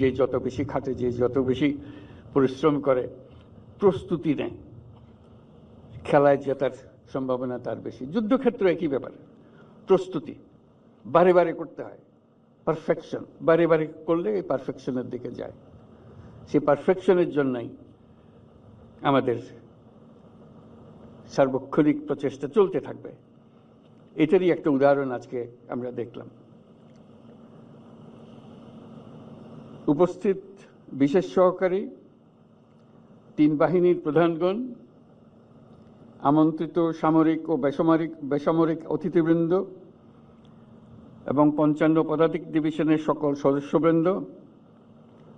যে যত বেশি খাটে, যে যত বেশি পরিশ্রম করে, প্রস্তুতি নেয়, খেলায় জেতার সম্ভাবনা তার বেশি। যুদ্ধক্ষেত্র একই ব্যাপার, প্রস্তুতি বারে বারে করতে হয়, পারফেকশন বারে বারে করলে এই পারফেকশনের দিকে যায়। সেই পারফেকশনের জন্যই আমাদের সার্বক্ষণিক প্রচেষ্টা চলতে থাকবে। এটারই একটা উদাহরণ আজকে আমরা দেখলাম। উপস্থিত বিশেষ সহকারী, 3 বাহিনীর প্রধানগণ, আমন্ত্রিত সামরিক ও বেসামরিক অতিথিবৃন্দ এবং 55 পদাতিক ডিভিশনের সকল সদস্যবৃন্দ,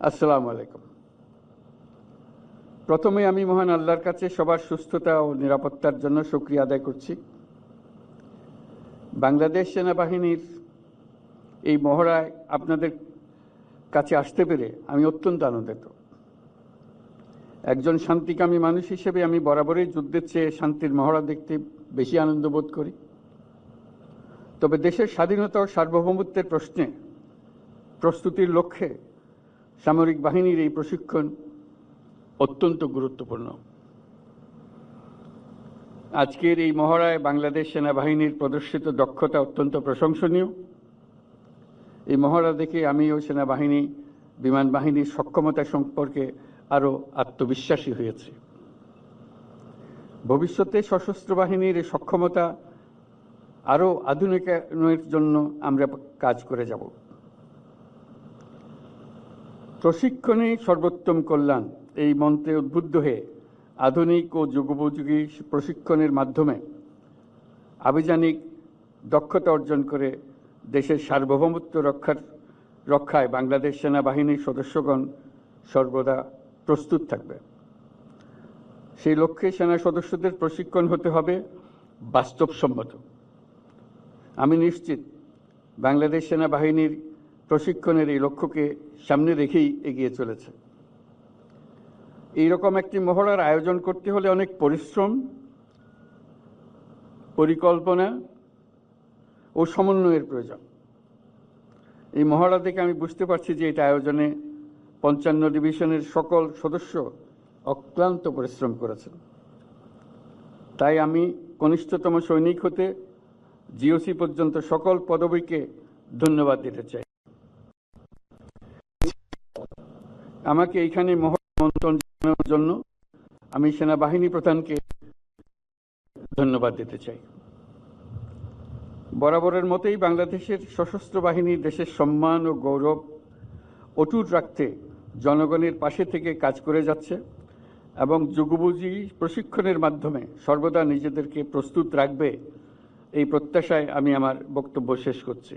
আসসালামু আলাইকুম। প্রথমে আমি মহান আল্লাহর কাছে সবার সুস্থতা ও নিরাপত্তার জন্য শুকরিয়া আদায় করছি। বাংলাদেশ সেনাবাহিনীর এই মহড়ায় আপনাদের কাছে আসতে পেরে আমি অত্যন্ত আনন্দিত। একজন শান্তিকামী মানুষ হিসেবে আমি বরাবরই যুদ্ধের চেয়ে শান্তির মহড়া দেখতে বেশি আনন্দ বোধ করি। তবে দেশের স্বাধীনতা ও সার্বভৌমত্বের প্রশ্নে প্রস্তুতির লক্ষ্যে সামরিক বাহিনীর এই প্রশিক্ষণ অত্যন্ত গুরুত্বপূর্ণ। আজকের এই মহড়ায় বাংলাদেশ সেনাবাহিনীর প্রদর্শিত দক্ষতা অত্যন্ত প্রশংসনীয়। এই মহড়া দেখে আমি ও সেনাবাহিনী, বিমান বাহিনীর সক্ষমতা সম্পর্কে আরও আত্মবিশ্বাসী হয়েছি। ভবিষ্যতে সশস্ত্র বাহিনীর এই সক্ষমতা আরও আধুনিকায়নের জন্য আমরা কাজ করে যাব। প্রশিক্ষণে সর্বোত্তম কল্যাণ এই মন্ত্রে উদ্বুদ্ধ হয়ে আধুনিক ও যুগোপযোগী প্রশিক্ষণের মাধ্যমে আভিযানিক দক্ষতা অর্জন করে দেশের সার্বভৌমত্ব রক্ষায় বাংলাদেশ সেনাবাহিনীর সদস্যগণ সর্বদা প্রস্তুত থাকবে। সেই লক্ষ্যে সেনা সদস্যদের প্রশিক্ষণ হতে হবে বাস্তবসম্মত। আমি নিশ্চিত বাংলাদেশ সেনাবাহিনীর প্রশিক্ষণের এই লক্ষ্যকে সামনে রেখেই এগিয়ে চলেছে। এইরকম একটি মহড়ার আয়োজন করতে হলে অনেক পরিশ্রম, পরিকল্পনা ও সমন্বয়ের প্রয়োজন। এই মহড়া দেখে আমি বুঝতে পারছি যে এটা আয়োজনে 55 ডিভিশনের সকল সদস্য অক্লান্ত পরিশ্রম করেছেন। তাই আমি কনিষ্ঠতম সৈনিক হতে জিওসি পর্যন্ত সকল পদবীকে ধন্যবাদ দিতে চাই। আমাকে এইখানে মহড়া আমন্ত্রণ জানানোর জন্য আমি সেনাবাহিনী প্রধানকে ধন্যবাদ দিতে চাই। বরাবরের মতোই বাংলাদেশের সশস্ত্র বাহিনী দেশের সম্মান ও গৌরব অটুট রাখতে জনগণের পাশে থেকে কাজ করে যাচ্ছে এবং যুগোপযোগী প্রশিক্ষণের মাধ্যমে সর্বদা নিজেদেরকে প্রস্তুত রাখবে, এই প্রত্যাশায় আমি আমার বক্তব্য শেষ করছি।